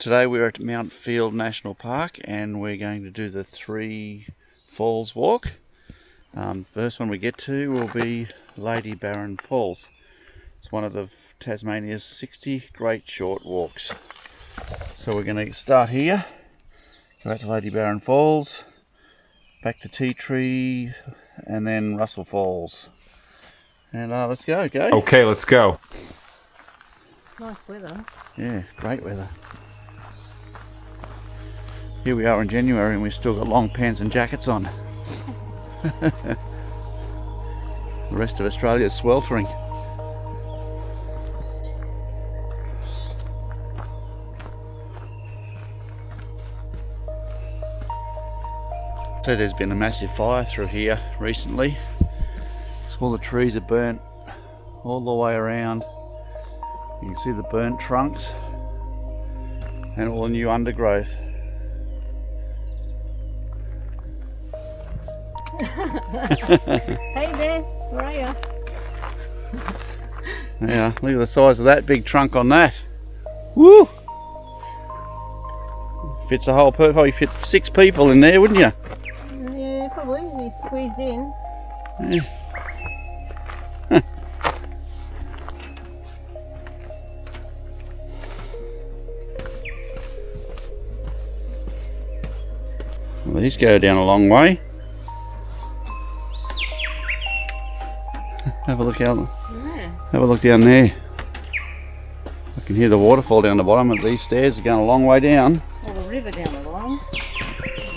Today we're at Mount Field National Park and we're going to do the 3 Falls walk. First one we get to will be Lady Barron Falls. It's one of the Tasmania's 60 great short walks. So we're going to start here, go back to Lady Barron Falls, back to Tea Tree, and then Russell Falls. And let's go. Okay, let's go. Nice weather. Yeah, great weather. Here we are in January and we've still got long pants and jackets on. The rest of Australia is sweltering. So there's been a massive fire through here recently. So all the trees are burnt all the way around. You can see the burnt trunks and all the new undergrowth. Hey there, where are you? Yeah, look at the size of that big trunk on that. Woo! Fits a whole probably fit 6 people in there, wouldn't you? Yeah, probably. We squeezed in. Yeah. Well, these go down a long way. Have a look out. Yeah. Have a look down there. I can hear the waterfall down the bottom, and these stairs are going a long way down. Or the river down the bottom.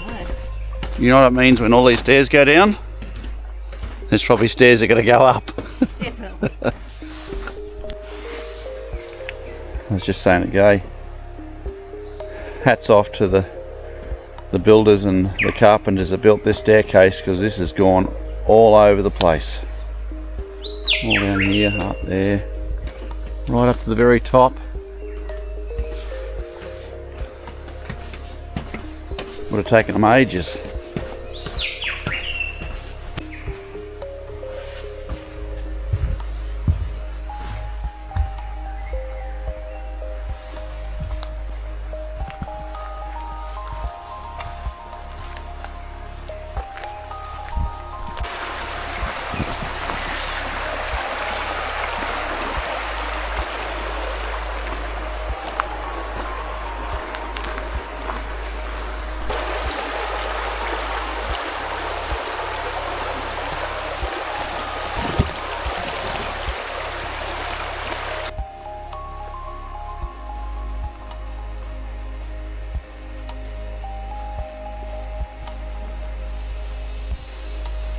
Right. You know what it means when all these stairs go down? There's probably stairs that are going to go up. Definitely. I was just saying it, Gay. Hats off to the builders and the carpenters that built this staircase, because this has gone all over the place. All down here, up there, right up to the very top. Would have taken them ages.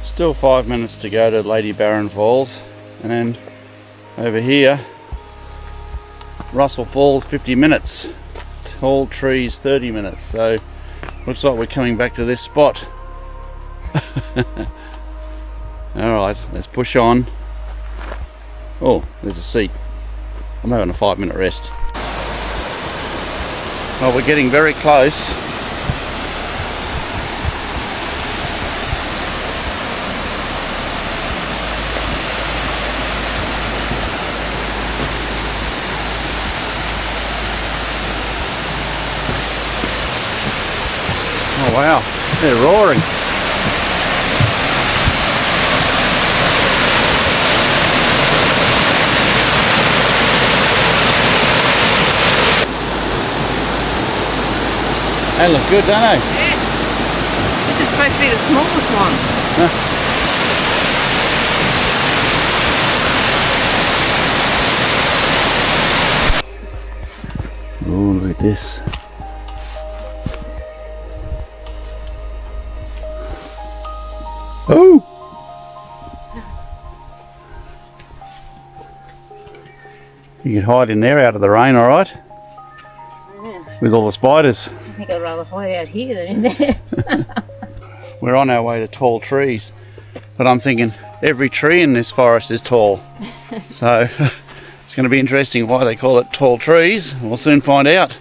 Still 5 minutes to go to Lady Barron Falls, and then over here Russell Falls 50 minutes, Tall Trees 30 minutes, so looks like we're coming back to this spot. Alright, let's push on. Oh, there's a seat. I'm having a 5-minute rest. Well, we're getting very close. Oh wow, they're roaring. They look good, don't they? Yeah. This is supposed to be the smallest one. Oh, look at this. Oh! You can hide in there out of the rain, alright? Yeah. With all the spiders. I think I'd rather hide out here than in there. We're on our way to Tall Trees, but I'm thinking every tree in this forest is tall. So it's going to be interesting why they call it Tall Trees. We'll soon find out.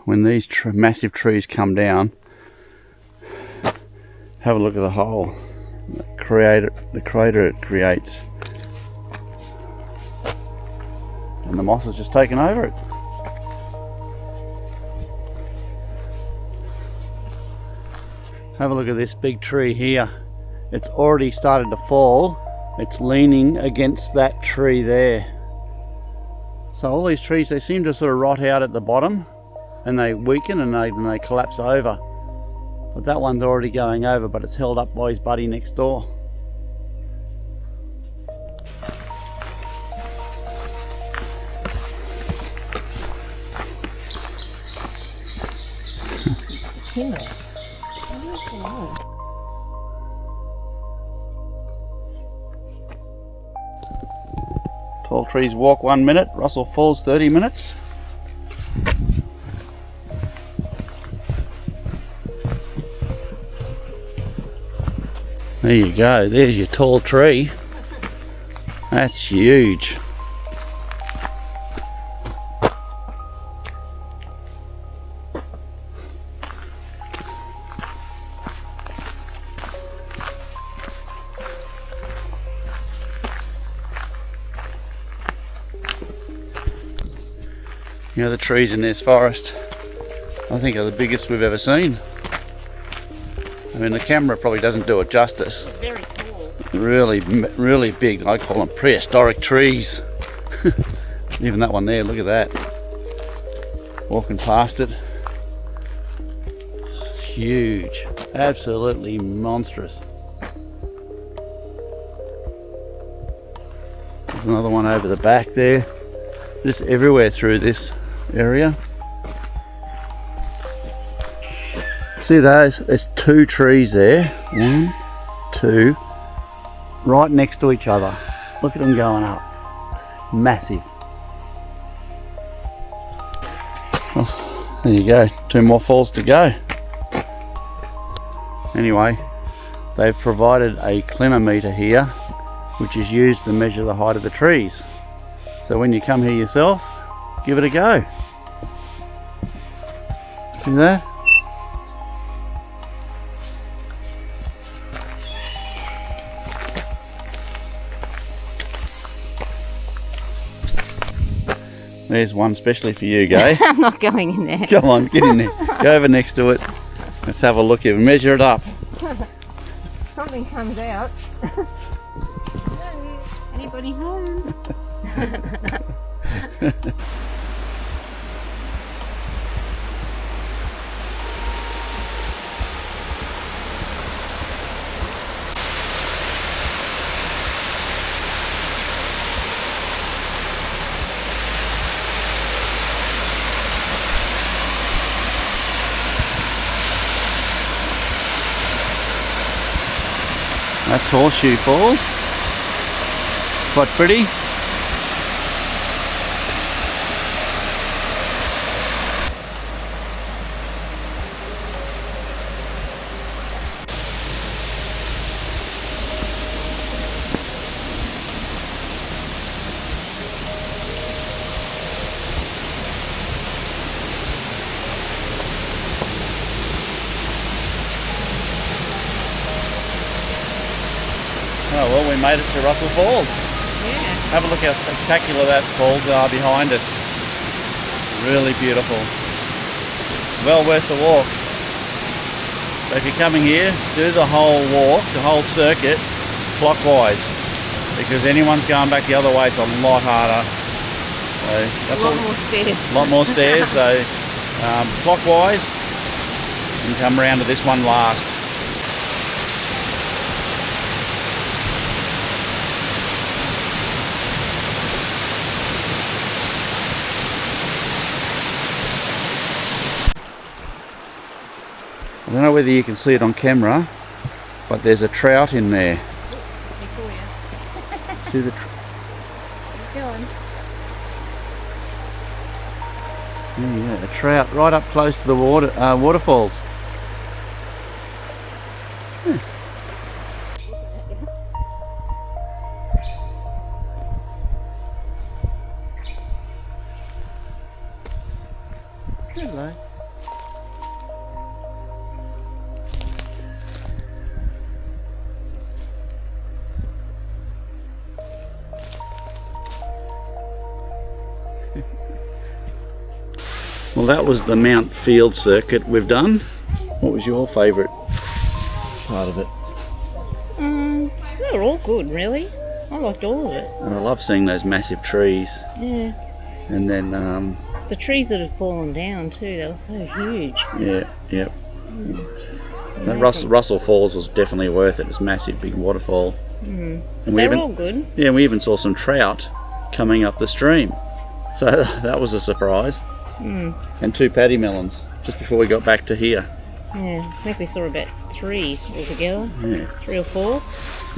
when these massive trees come down, Have a look at the hole, the crater it creates. And the moss has just taken over it. Have a look at this big tree here. It's already started to fall. It's leaning against that tree there. So all these trees, they seem to sort of rot out at the bottom and they weaken and they collapse over. But that one's already going over, but it's held up by his buddy next door. Timber. Tall trees walk 1 minute, Russell Falls 30 minutes. There you go, there's your tall tree. That's huge. You know, the trees in this forest, I think, are the biggest we've ever seen. I mean, the camera probably doesn't do it justice. It's very tall. Really big. I call them prehistoric trees. Even that one there, look at that. Walking past it. Huge. Absolutely monstrous. There's another one over the back there. Just everywhere through this area. See those? There's 2 trees there. 1, 2, right next to each other. Look at them going up. Massive. Well, there you go. 2 more falls to go. Anyway, they've provided a clinometer here, which is used to measure the height of the trees. So when you come here yourself, give it a go. See that? There's one especially for you, Gay. I'm not going in there. Come on, get in there. Go over next to it. Let's have a look here. Measure it up. Something comes out. Anybody home? That's Horseshoe Falls. Quite pretty. Oh well, we made it to Russell Falls. Yeah. Have a look how spectacular that falls are behind us. Really beautiful. Well worth the walk. So if you're coming here, do the whole walk, the whole circuit, clockwise. Because anyone's going back the other way, it's a lot harder. So that's A lot more stairs. A lot more stairs, so clockwise, and come around to this one last. I don't know whether you can see it on camera, but there's a trout in there. Before you. See the Go on. yeah, a trout right up close to the waterfalls. Yeah. Hello. Well, that was the Mount Field circuit we've done. What was your favourite part of it? They were all good, really. I liked all of it. And I love seeing those massive trees. Yeah. And then, The trees that had fallen down too, they were so huge. yeah, yep. It's That amazing. Russell Falls was definitely worth it. It's a massive, big waterfall. And They were all good. yeah, we even saw some trout coming up the stream. So that was a surprise. And 2 paddy melons just before we got back to here. Yeah, I think we saw about 3 altogether. Yeah. 3 or 4.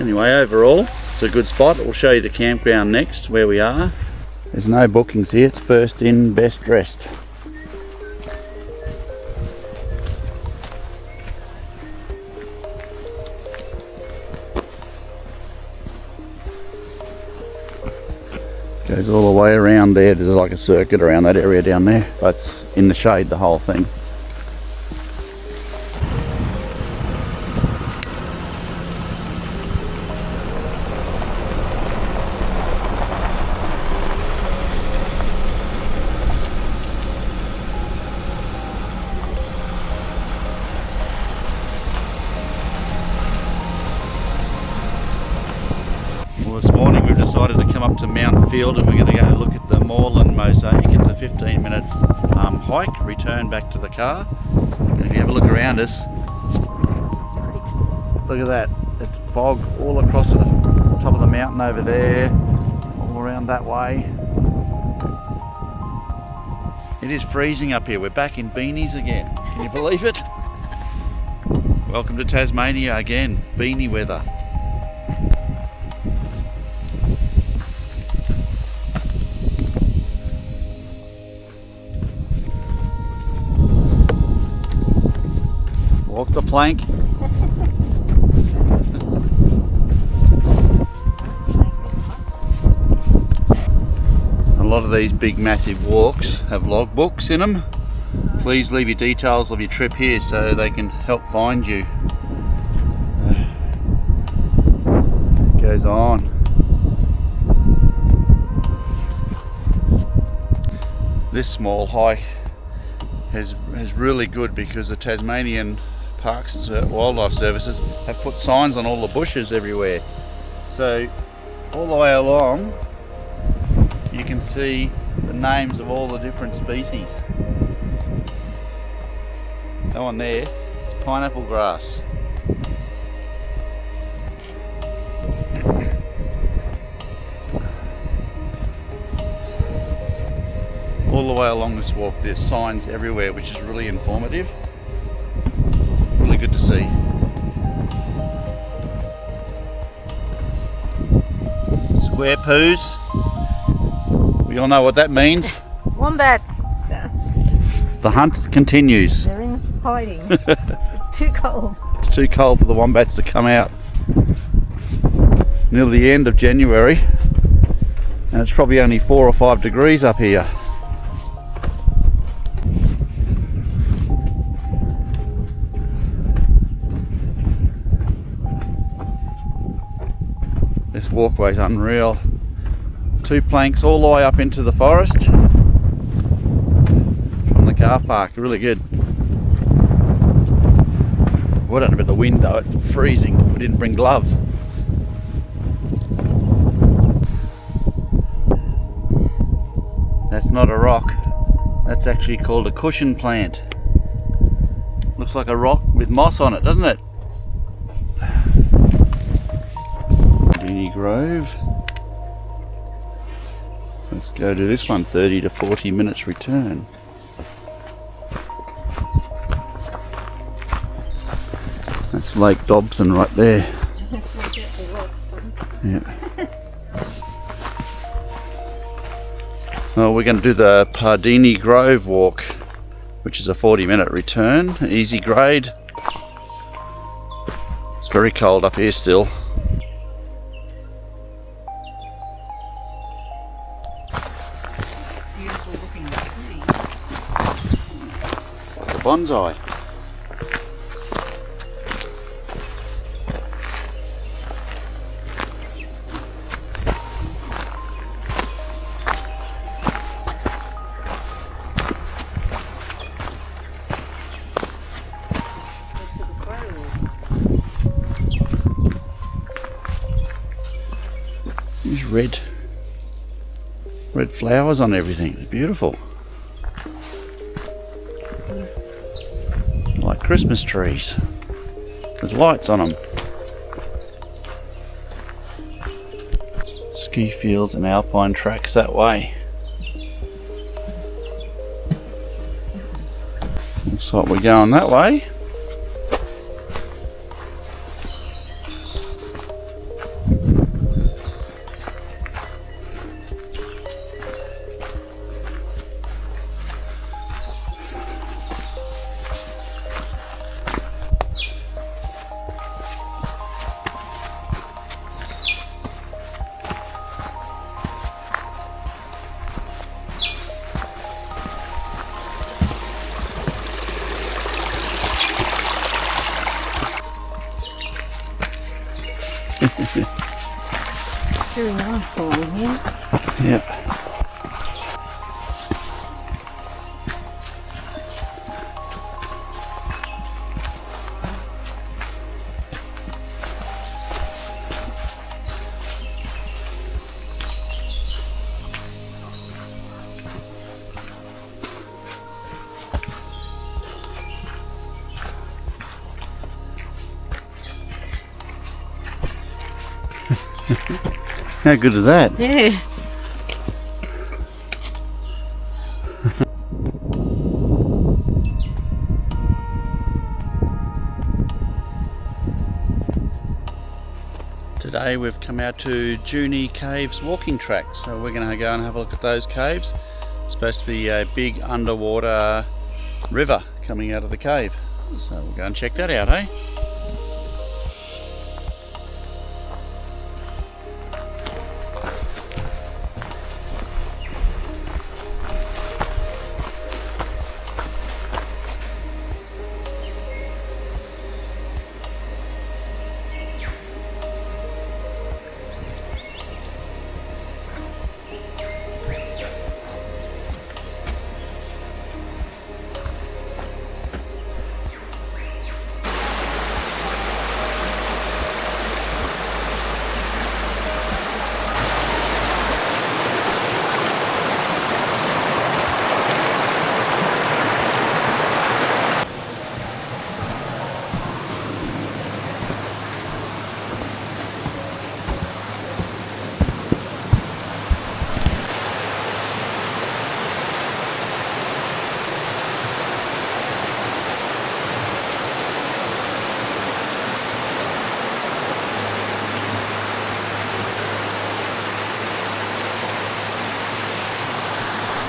Anyway, overall, it's a good spot. We'll show you the campground next, where we are. There's no bookings here. It's first in, best dressed. Goes all the way around there. There's like a circuit around that area down there, but it's in the shade, the whole thing. Well, this morning we've decided to come up to Mount Field and we're going to go look at the Moreland mosaic. It's a 15-minute hike, return back to the car. And if you have a look around us, look at that. It's fog all across the top of the mountain over there, all around that way. It is freezing up here. We're back in beanies again. Can you believe it? Welcome to Tasmania again, beanie weather. Walk the plank. A lot of these big massive walks have logbooks in them. Please leave your details of your trip here so they can help find you. It goes on. This small hike is really good because the Tasmanian Parks and Wildlife Services have put signs on all the bushes everywhere. So all the way along you can see the names of all the different species. That one there is pineapple grass. All the way along this walk there's signs everywhere, which is really informative. Really good to see. Square poos. We all know what that means. Wombats! The hunt continues. They're in hiding. It's too cold. It's too cold for the wombats to come out. Nearly the end of January, and it's probably only 4 or 5 degrees up here. This walkway's unreal. 2 planks all the way up into the forest from the car park. Really good. We don't have a bit of wind though, it's freezing. We didn't bring gloves. That's not a rock. That's actually called a cushion plant. Looks like a rock with moss on it, doesn't it? Beanie Grove. Let's go to this one, 30 to 40 minutes return. That's Lake Dobson right there. Yeah. Well, we're going to do the Pardini Grove walk, which is a 40-minute return, easy grade. It's very cold up here still. Beautiful looking tree. Like a bonsai. There's red flowers on everything. It's beautiful. Like Christmas trees with lights on them. Ski fields and alpine tracks that way. Looks like we're going that way. Very nice along here. Yep. How good is that? Yeah. Today we've come out to Junie Caves walking track, so we're going to go and have a look at those caves. It's supposed to be a big underwater river coming out of the cave, so we'll go and check that out, eh?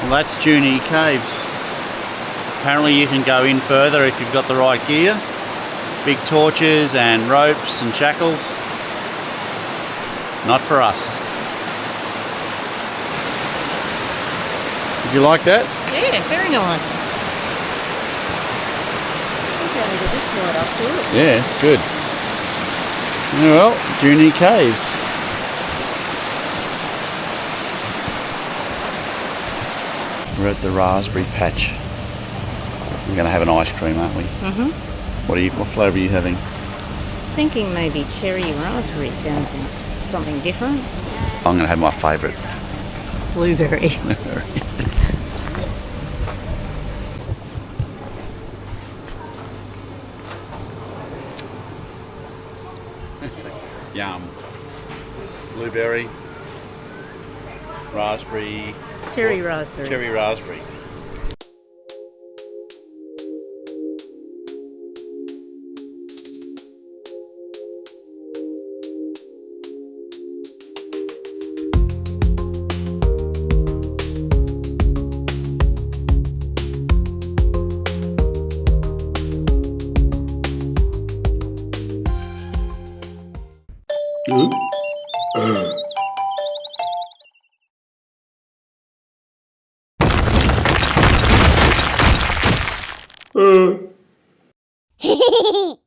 Well, that's Junie Caves. Apparently you can go in further if you've got the right gear. Big torches and ropes and shackles. Not for us. Did you like that? Yeah, very nice. I think I need to this right up to it. Yeah, good. Well, Junie Caves. We're at the raspberry patch. We're going to have an ice cream, aren't we? Mm-hmm. What flavour are you having? Thinking maybe cherry raspberry sounds something different. I'm going to have my favourite. Blueberry. Yum. Blueberry, raspberry, Cherry raspberry. cherry raspberry. Hehehehe